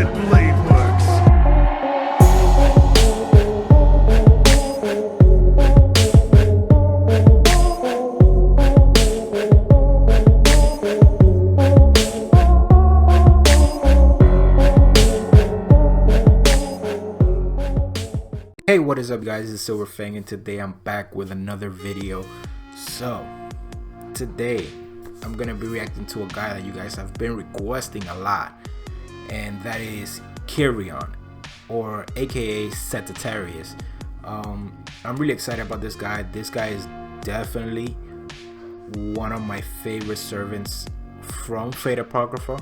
that blade works. Hey, what is up guys, it's Silverfang and today I'm back with another video. So today I'm gonna be reacting to a guy that you guys have been requesting a lot, and that is Chiron, or aka Sagittarius. I'm really excited about this guy. This guy is definitely one of my favorite servants from Fate Apocrypha.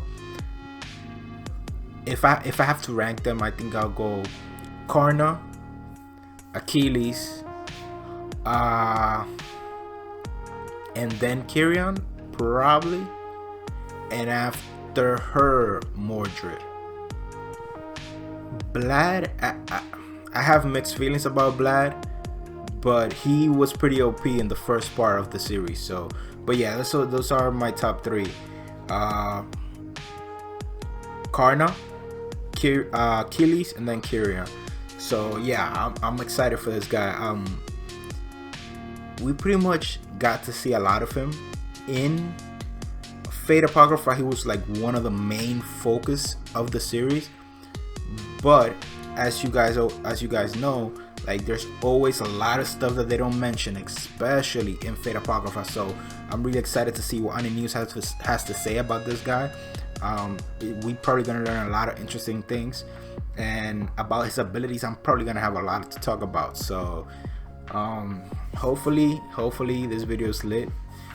If I have to rank them, I think I'll go Karna, Achilles, and then Chiron, probably, and after her, Mordred. Blad, I have mixed feelings about Blad, but he was pretty OP in the first part of the series. So, but yeah, those are my top three: Karna, Achilles, and then Chiron. So yeah, I'm excited for this guy. We pretty much got to see a lot of him in Fate Apocrypha. He was like one of the main focus of the series, but as you guys know, like there's always a lot of stuff that they don't mention, especially in Fate Apocrypha. So I'm really excited to see what Ani News has to say about this guy. We probably gonna learn a lot of interesting things, and about his abilities I'm probably gonna have a lot to talk about. So hopefully this video is lit.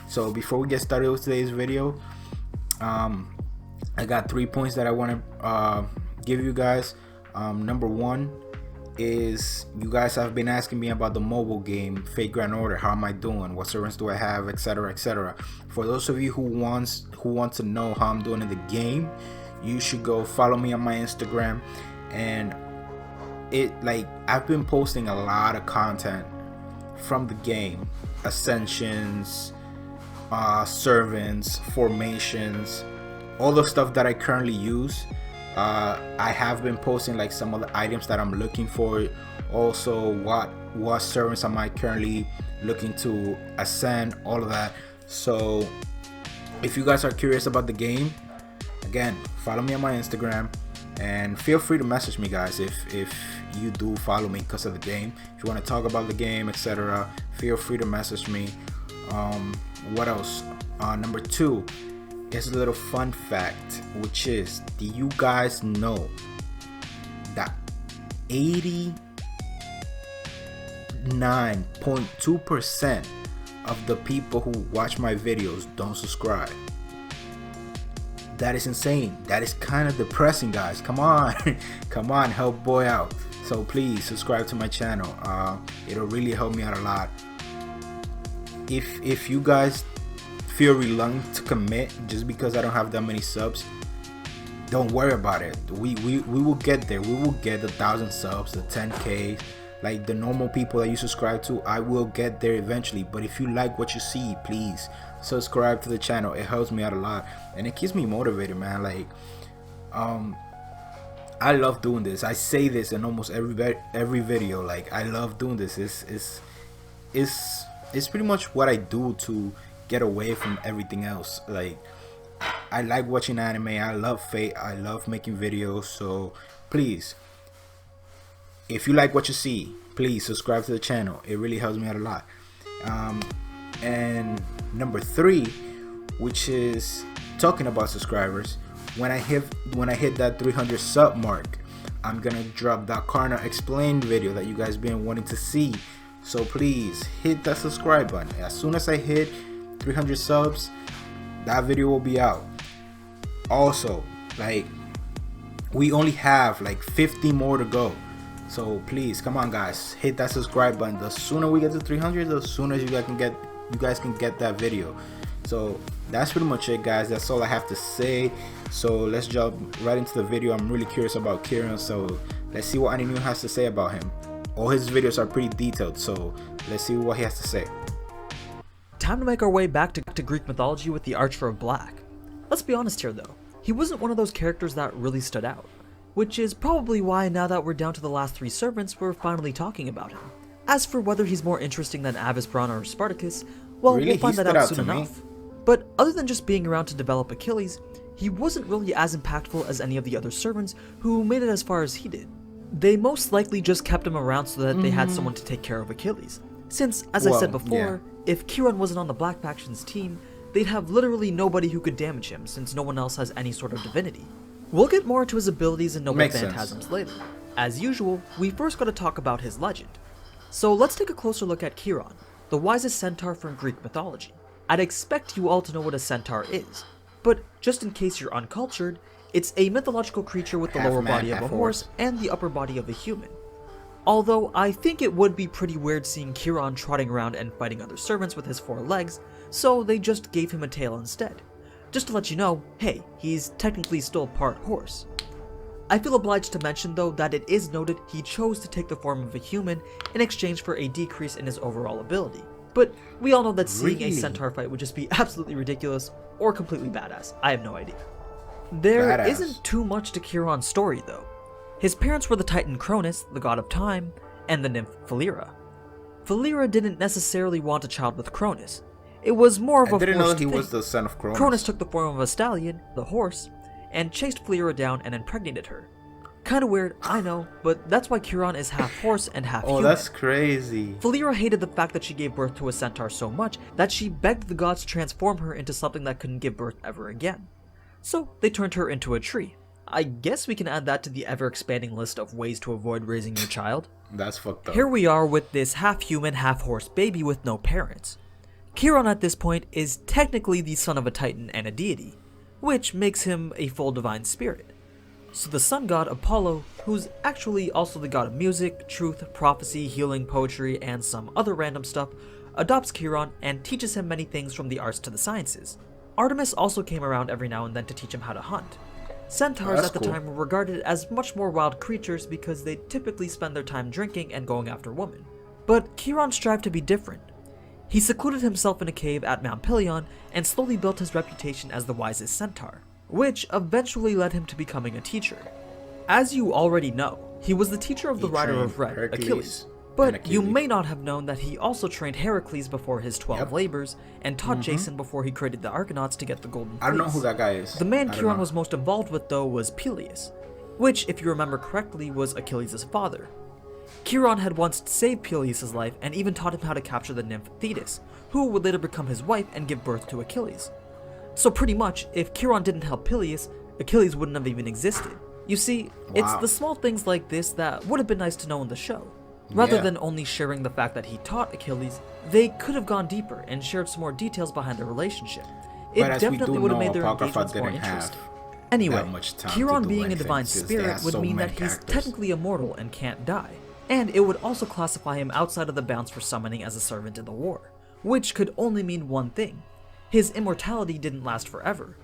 So before we get started with today's video, I got 3 points that I want to give you guys. Number one is, you guys have been asking me about the mobile game Fate Grand Order. How am I doing? What servants do I have, etc, etc. For those of you who want to know how I'm doing in the game, you should go follow me on my Instagram. And I've been posting a lot of content from the game: ascensions, servants, formations, all the stuff that I currently use. I have been posting like some of the items that I'm looking for, also what servants am I currently looking to ascend, all of that. So if you guys are curious about the game, again, follow me on my Instagram. And feel free to message me, guys, if you do follow me because of the game. If you want to talk about the game, etc., feel free to message me. What else? Number two is a little fun fact, which is, do you guys know that 89.2% of the people who watch my videos don't subscribe? That is insane. That is kind of depressing, guys. Come on come on, help boy out. So please subscribe to my channel. It'll really help me out a lot. If you guys feel reluctant to commit just because I don't have that many subs, don't worry about it. We will get there. We will get the 1,000 subs, the 10K, like the normal people that you subscribe to. I will get there eventually. But if you like what you see, please subscribe to the channel. It helps me out a lot, and it keeps me motivated, man. Like I love doing this. I say this in almost every video. Like, I love doing this. It's pretty much what I do to get away from everything else. Like, I like watching anime. I love Fate. I love making videos. So please, if you like what you see, please subscribe to the channel. It really helps me out a lot. And number three, which is talking about subscribers, when I hit that 300 sub mark, I'm gonna drop that Karna explained video that you guys been wanting to see. So please hit that subscribe button. As soon as I hit 300 subs, that video will be out. Also, like, we only have like 50 more to go. So please, come on guys, hit that subscribe button. The sooner we get to 300, the sooner you guys can get that video. So that's pretty much it, guys. That's all I have to say. So let's jump right into the video. I'm really curious about Chiron, so let's see what Ani has to say about him. All his videos are pretty detailed, so let's see what he has to say. Time to make our way back to Greek mythology with the Archer of Black. Let's be honest here though, he wasn't one of those characters that really stood out. which is probably why now that we're down to the last 3 servants, we're finally talking about him. As for whether he's more interesting than Avisbron or Spartacus, well, Really? we'll find He that stood out out soon to me. enough. But other than just being around to develop Achilles, he wasn't really as impactful as any of the other servants who made it as far as he did. They most likely just kept him around so that they had someone to take care of Achilles. Since, as I said before, if Chiron wasn't on the Black Faction's team, they'd have literally nobody who could damage him since no one else has any sort of divinity. We'll get more into his abilities and noble phantasms later. As usual, we first gotta talk about his legend. So let's take a closer look at Chiron, the wisest centaur from Greek mythology. I'd expect you all to know what a centaur is, but just in case you're uncultured, it's a mythological creature with the lower body of a horse and the upper body of a human. Although I think it would be pretty weird seeing Chiron trotting around and fighting other servants with his 4 legs, so they just gave him a tail instead. Just to let you know, hey, he's technically still part horse. I feel obliged to mention though that it is noted he chose to take the form of a human in exchange for a decrease in his overall ability. But we all know that seeing a centaur fight would just be absolutely ridiculous or completely badass. I have no idea. There isn't too much to Chiron's story though. His parents were the Titan Cronus, the god of time, and the nymph Philyra. Philyra didn't necessarily want a child with Cronus. It was more of a I didn't know forced he thing. was the son of Cronus. Cronus took the form of a stallion, the horse, and chased Philyra down and impregnated her. Kinda weird, I know, but that's why Chiron is half horse and half human. Oh, that's crazy. Philyra hated the fact that she gave birth to a centaur so much that she begged the gods to transform her into something that couldn't give birth ever again. So they turned her into a tree. I guess we can add that to the ever-expanding list of ways to avoid raising your child. That's fucked up. Here we are with this half-human, half-horse baby with no parents. Chiron at this point is technically the son of a titan and a deity, which makes him a full divine spirit. So the sun god Apollo, who's actually also the god of music, truth, prophecy, healing, poetry, and some other random stuff, adopts Chiron and teaches him many things from the arts to the sciences. Artemis also came around every now and then to teach him how to hunt. Centaurs at the time were regarded as much more wild creatures because they typically spend their time drinking and going after women. But Chiron strived to be different. He secluded himself in a cave at Mount Pelion and slowly built his reputation as the wisest centaur, which eventually led him to becoming a teacher. As you already know, he was the teacher of the rider of red, Achilles. But you may not have known that he also trained Heracles before his 12 labors and taught Jason before he created the Argonauts to get the golden fleece. I don't know who that guy is. The man Chiron was most involved with though was Peleus, which if you remember correctly was Achilles' father. Chiron had once saved Peleus' life and even taught him how to capture the nymph Thetis, who would later become his wife and give birth to Achilles. So pretty much, if Chiron didn't help Peleus, Achilles wouldn't have even existed. You see, it's the small things like this that would have been nice to know in the show. Rather than only sharing the fact that he taught Achilles, they could have gone deeper and shared some more details behind their relationship. It definitely would have made their engagements more interesting. Anyway, Chiron being a divine spirit would mean that he's technically immortal and can't die, and it would also classify him outside of the bounds for summoning as a servant in the war, which could only mean one thing: his immortality didn't last forever.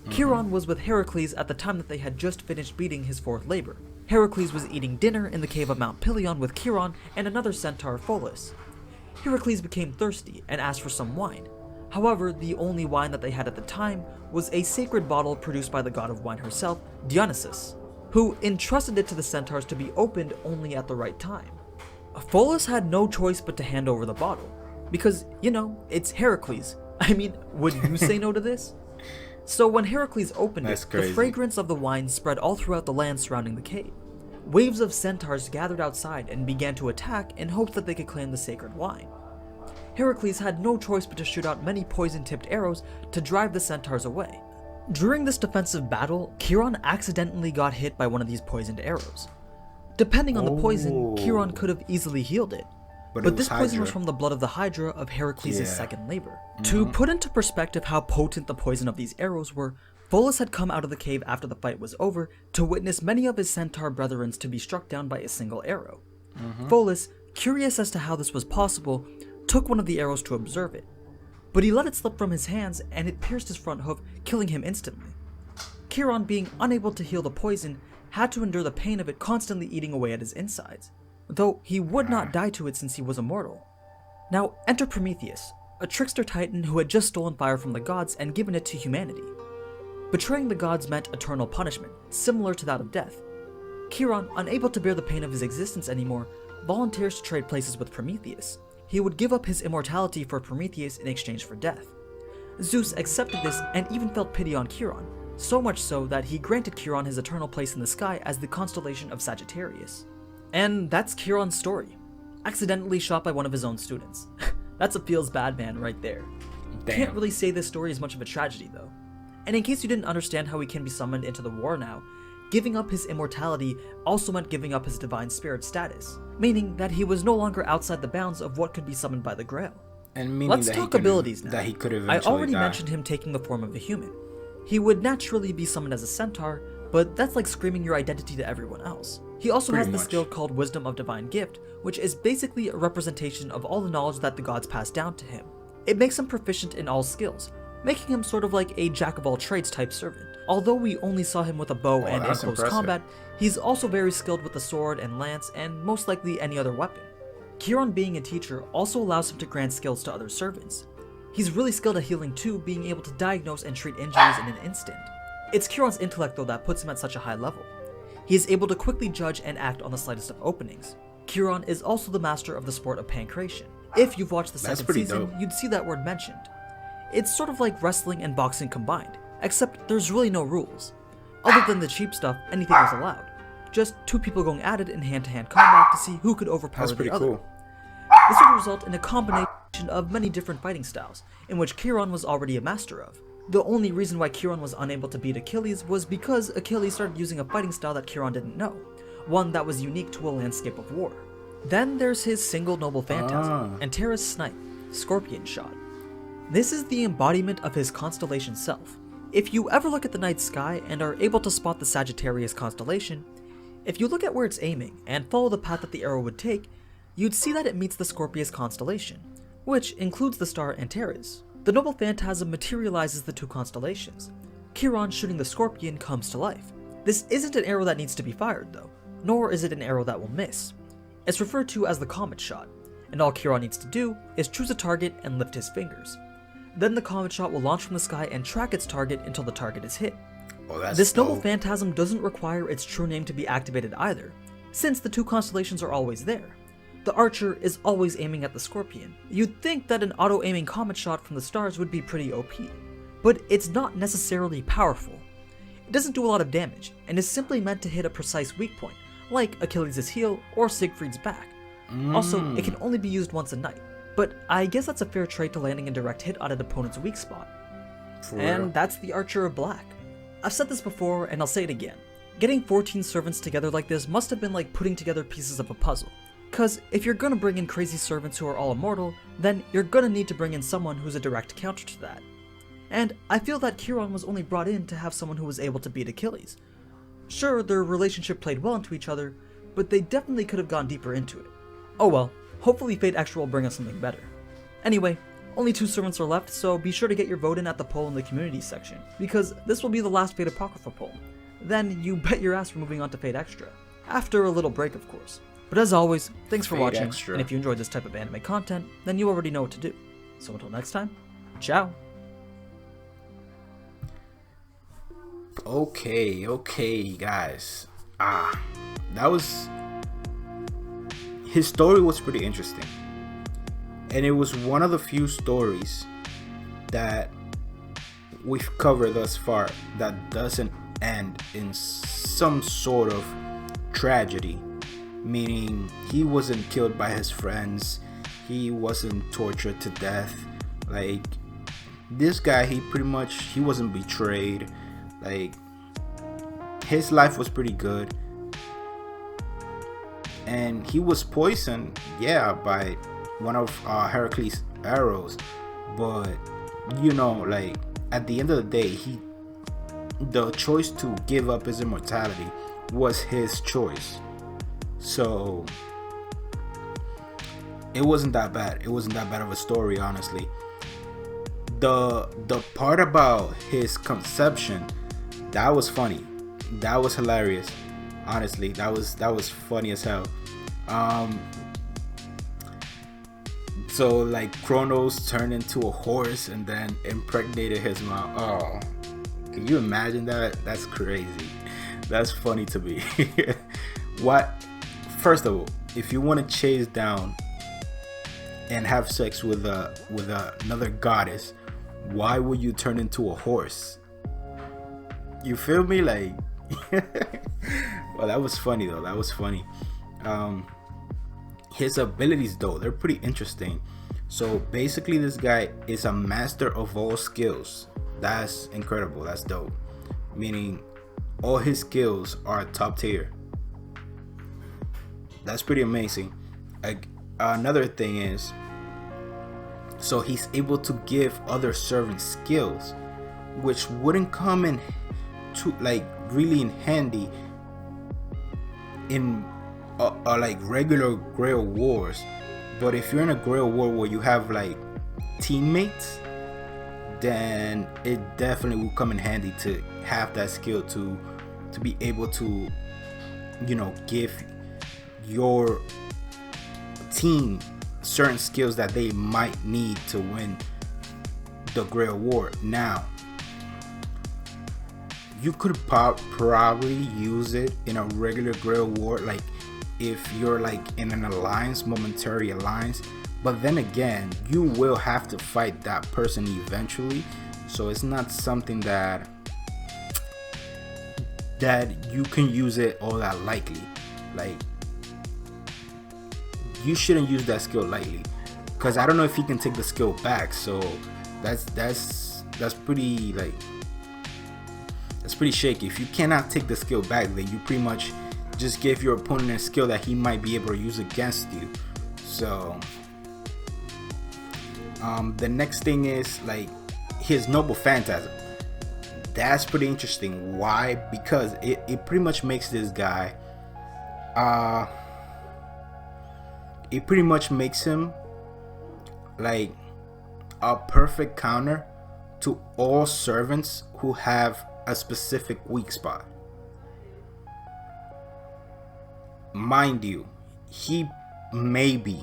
Chiron was with Heracles at the time that they had just finished beating his 4th labor. Heracles was eating dinner in the cave of Mount Pelion with Chiron and another centaur, Pholus. Heracles became thirsty and asked for some wine. However, the only wine that they had at the time was a sacred bottle produced by the god of wine herself, Dionysus, who entrusted it to the centaurs to be opened only at the right time. Pholus had no choice but to hand over the bottle, because, you know, it's Heracles. I mean, would you say no to this? So when Heracles opened it, the fragrance of the wine spread all throughout the land surrounding the cave. Waves of centaurs gathered outside and began to attack in hopes that they could claim the sacred wine. Heracles had no choice but to shoot out many poison-tipped arrows to drive the centaurs away. During this defensive battle, Chiron accidentally got hit by one of these poisoned arrows. Depending on the poison, Chiron could have easily healed it. But this poison was from the blood of the Hydra of Heracles' 2nd labor. To put into perspective how potent the poison of these arrows were, Pholus had come out of the cave after the fight was over to witness many of his centaur brethren to be struck down by a single arrow. Pholus, curious as to how this was possible, took one of the arrows to observe it. But he let it slip from his hands and it pierced his front hoof, killing him instantly. Chiron, being unable to heal the poison, had to endure the pain of it constantly eating away at his insides, though he would not die to it since he was immortal. Now enter Prometheus, a trickster titan who had just stolen fire from the gods and given it to humanity. Betraying the gods meant eternal punishment, similar to that of death. Chiron, unable to bear the pain of his existence anymore, volunteers to trade places with Prometheus. He would give up his immortality for Prometheus in exchange for death. Zeus accepted this and even felt pity on Chiron, so much so that he granted Chiron his eternal place in the sky as the constellation of Sagittarius. And that's Chiron's story. Accidentally shot by one of his own students. That's a feels bad man right there. Damn. Can't really say this story is much of a tragedy though. And in case you didn't understand how he can be summoned into the war now, giving up his immortality also meant giving up his divine spirit status, meaning that he was no longer outside the bounds of what could be summoned by the Grail. And meaning Let's that talk he could, abilities now. That he could I eventually already die. mentioned him taking the form of a human. He would naturally be summoned as a centaur, but that's like screaming your identity to everyone else. He also Pretty has the much. skill called Wisdom of Divine Gift, which is basically a representation of all the knowledge that the gods passed down to him. It makes him proficient in all skills, making him sort of like a jack-of-all-trades type servant. Although we only saw him with a bow and in that's close impressive. combat, he's also very skilled with the sword and lance and most likely any other weapon. Chiron being a teacher also allows him to grant skills to other servants. He's really skilled at healing too, being able to diagnose and treat injuries in an instant. It's Chiron's intellect though that puts him at such a high level. He is able to quickly judge and act on the slightest of openings. Chiron is also the master of the sport of pancration. If you've watched the That's second pretty season, dope. you'd see that word mentioned. It's sort of like wrestling and boxing combined, except there's really no rules. Other than the cheap stuff, anything was allowed. Just two people going at it in hand-to-hand combat to see who could overpower That's the pretty other. cool. This would result in a combination of many different fighting styles, in which Chiron was already a master of. The only reason why Chiron was unable to beat Achilles was because Achilles started using a fighting style that Chiron didn't know, one that was unique to a landscape of war. Then there's his single noble phantasm, Antares Snipe, Scorpion Shot. This is the embodiment of his constellation self. If you ever look at the night sky and are able to spot the Sagittarius constellation, if you look at where it's aiming and follow the path that the arrow would take, you'd see that it meets the Scorpius constellation, which includes the star Antares. The noble phantasm materializes the two constellations. Chiron shooting the scorpion comes to life. This isn't an arrow that needs to be fired though, nor is it an arrow that will miss. It's referred to as the comet shot, and all Chiron needs to do is choose a target and lift his fingers. Then the comet shot will launch from the sky and track its target until the target is hit. Oh, that's This noble dope. phantasm doesn't require its true name to be activated either, since the two constellations are always there. The archer is always aiming at the scorpion. You'd think that an auto-aiming comet shot from the stars would be pretty OP, but it's not necessarily powerful. It doesn't do a lot of damage, and is simply meant to hit a precise weak point, like Achilles' heel or Siegfried's back. Also, it can only be used once a night, but I guess that's a fair trade to landing a direct hit on an opponent's weak spot. For real. And that's the Archer of Black. I've said this before, and I'll say it again. Getting 14 servants together like this must have been like putting together pieces of a puzzle. Cause if you're gonna bring in crazy servants who are all immortal, then you're gonna need to bring in someone who's a direct counter to that. And I feel that Chiron was only brought in to have someone who was able to beat Achilles. Sure, their relationship played well into each other, but they definitely could have gone deeper into it. Oh well, hopefully Fate Extra will bring us something better. Anyway, only 2 servants are left, so be sure to get your vote in at the poll in the community section, because this will be the last Fate Apocrypha poll. Then you bet your ass we're moving on to Fate Extra. After a little break, of course. But as always, thanks for Fate watching, Extra. and if you enjoyed this type of anime content, then you already know what to do. So until next time, ciao! Okay, guys. That was... His story was pretty interesting. And it was one of the few stories that we've covered thus far that doesn't end in some sort of tragedy. Meaning, he wasn't killed by his friends. He wasn't tortured to death. Like, this guy, he wasn't betrayed. Like, his life was pretty good. And he was poisoned, yeah, by one of Heracles' arrows. But, you know, like, at the end of the day, the choice to give up his immortality was his choice. So, it wasn't that bad. It wasn't that bad of a story, honestly. The part about his conception, that was funny. That was hilarious. Honestly, that was funny as hell. So like Kronos turned into a horse and then impregnated his mom. Oh, Can you imagine that? That's crazy. That's funny to me. What? First of all, if you want to chase down and have sex with another goddess, why would you turn into a horse? You feel me? Like, well, that was funny though. That was funny. His abilities though, they're pretty interesting. So basically, this guy is a master of all skills. That's incredible. That's dope. Meaning, all his skills are top tier. That's pretty amazing. Another thing is, so he's able to give other servants skills, which wouldn't come in to like really in handy in like regular Grail Wars. But if you're in a Grail War where you have like teammates, then it definitely will come in handy to have that skill to be able to, you know, give your team certain skills that they might need to win the Grail War. Now, you could probably use it in a regular Grail War, like if you're like in an alliance, momentary alliance. But then again, you will have to fight that person eventually, so it's not something that you can use it all that lightly. Like, you shouldn't use that skill lightly, because I don't know if he can take the skill back. So that's pretty like, that's pretty shaky. If you cannot take the skill back, then you pretty much just give your opponent a skill that he might be able to use against you. So the next thing is like his noble phantasm. That's pretty interesting. Why? Because it pretty much makes this guy it pretty much makes him like a perfect counter to all servants who have a specific weak spot. Mind you, he maybe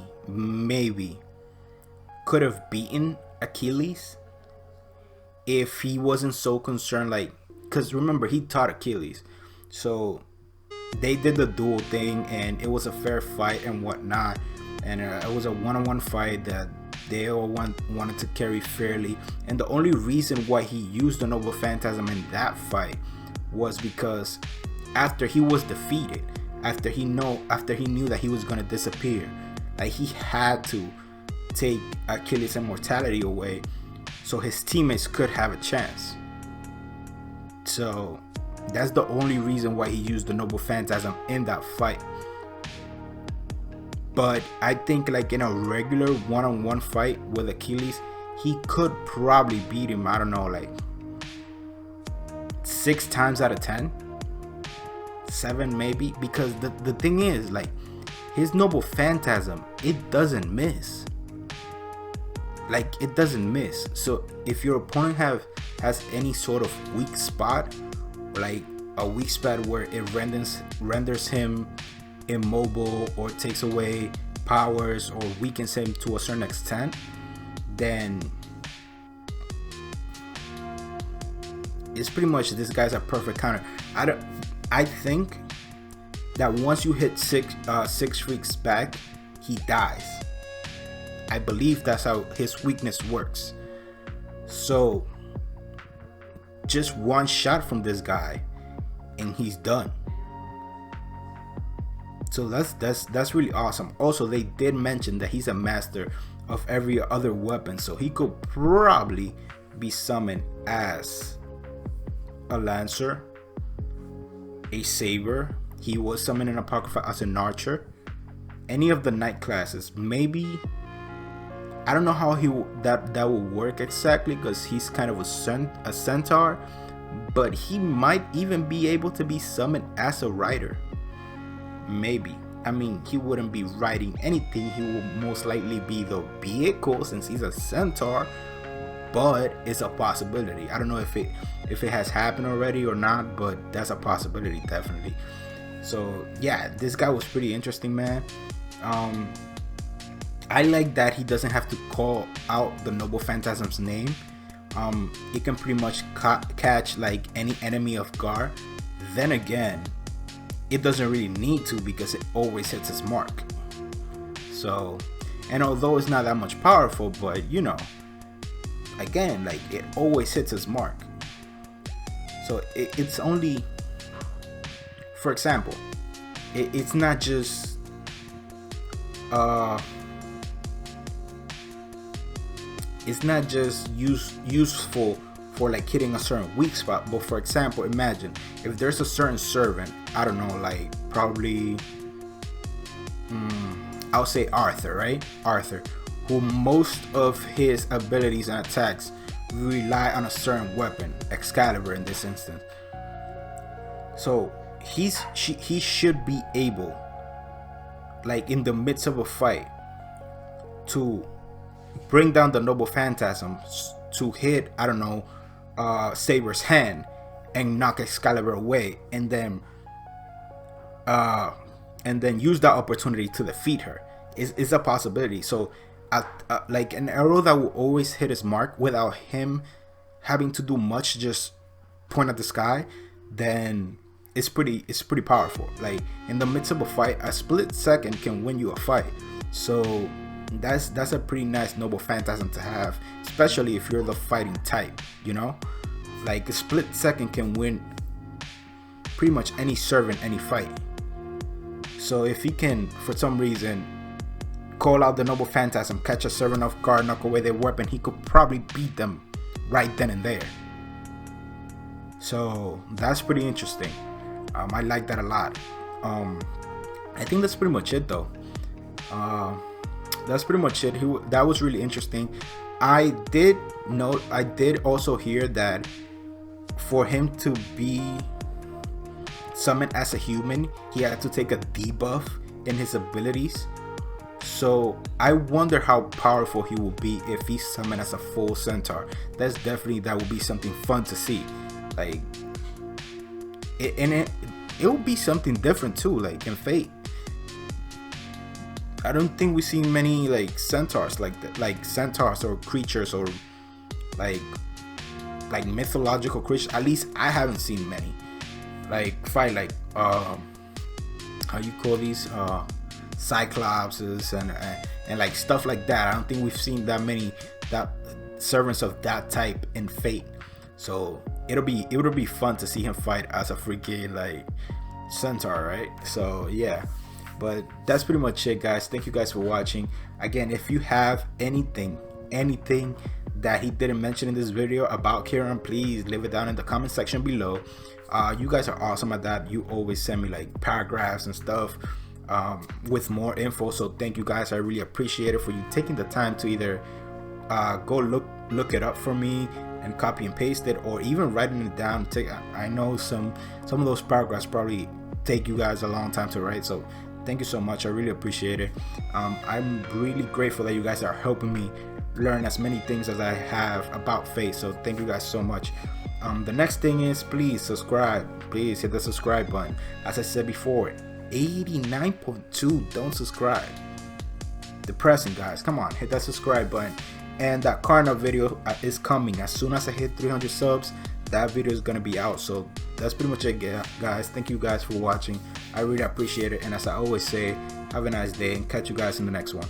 could have beaten Achilles if he wasn't so concerned, like, because remember, he taught Achilles, so they did the duel thing and it was a fair fight and whatnot, and it was a one-on-one fight that they all wanted to carry fairly. And the only reason why he used the noble phantasm in that fight was because after he was defeated, after he knew that he was gonna disappear, like, he had to take Achilles' immortality away so his teammates could have a chance. So that's the only reason why he used the noble phantasm in that fight. But I think like in a regular one-on-one fight with Achilles, he could probably beat him, I don't know, like 6 times out of 10, 7 maybe, because the thing is, like, his noble phantasm, it doesn't miss. Like, it doesn't miss. So if your opponent has any sort of weak spot, like a weak spot where it renders him immobile or takes away powers or weakens him to a certain extent, then it's pretty much, this guy's a perfect counter. I think that once you hit six weeks back, he dies. I believe that's how his weakness works. So just one shot from this guy and he's done. So that's really awesome. Also, they did mention that he's a master of every other weapon, so he could probably be summoned as a lancer, a saber. He was summoned in Apocrypha as an archer. Any of the knight classes, maybe. I don't know how that will work exactly, because he's kind of a centaur, but he might even be able to be summoned as a rider. Maybe. I mean, he wouldn't be riding anything. He will most likely be the vehicle since he's a centaur, but it's a possibility. I don't know if it has happened already or not, but that's a possibility, definitely. So yeah, this guy was pretty interesting, man. I like that he doesn't have to call out the noble phantasm's name it can pretty much catch like any enemy off guard. Then again, it doesn't really need to because it always hits its mark. So, and although it's not that much powerful, but you know, again, like it always hits its mark. So it's only, for example, it's not just useful for like hitting a certain weak spot. But for example, imagine if there's a certain servant, I don't know, like probably I'll say Arthur, right? Arthur, who most of his abilities and attacks rely on a certain weapon, Excalibur in this instance. So he should be able, like in the midst of a fight, to bring down the Noble Phantasm to hit, I don't know, Saber's hand and knock Excalibur away, and then use that opportunity to defeat her. Is a possibility. So like an arrow that will always hit his mark without him having to do much, just point at the sky, then it's pretty powerful. Like in the midst of a fight, a split second can win you a fight. So that's a pretty nice Noble Phantasm to have, especially if you're the fighting type, you know? Like a split second can win pretty much any servant, any fight. So if he can, for some reason, call out the Noble Phantasm, catch a servant off guard, knock away their weapon, he could probably beat them right then and there. So that's pretty interesting. I like that a lot. I think that's pretty much it though. That's pretty much it. That was really interesting. I did also hear that for him to be summoned as a human, he had to take a debuff in his abilities. So I wonder how powerful he will be if he's summoned as a full centaur. That would be something fun to see. Like it will be something different too. Like in Fate, I don't think we see many like centaurs like that, like centaurs or creatures or like mythological creatures. At least I haven't seen many like fight like how you call these cyclopses and like stuff like that. I don't think we've seen that many servants of that type in Fate. So it'll be fun to see him fight as a freaking like centaur, right? So yeah. But that's pretty much it, guys. Thank you guys for watching. Again, if you have anything that he didn't mention in this video about Chiron, please leave it down in the comment section below. You guys are awesome at that. You always send me like paragraphs and stuff with more info. So thank you guys. I really appreciate it for you taking the time to either go look it up for me and copy and paste it, or even writing it down. I know some of those paragraphs probably take you guys a long time to write. So thank you so much. I really appreciate it. I'm really grateful that you guys are helping me learn as many things as I have about Fate. So thank you guys so much. The next thing is, please subscribe. Please hit the subscribe button. As I said before, 89.2 don't subscribe. Depressing, guys. Come on, hit that subscribe button. And that Carna video is coming. As soon as I hit 300 subs, that video is gonna be out. So that's pretty much it, guys. Thank you guys for watching. I really appreciate it. And as I always say, have a nice day and catch you guys in the next one.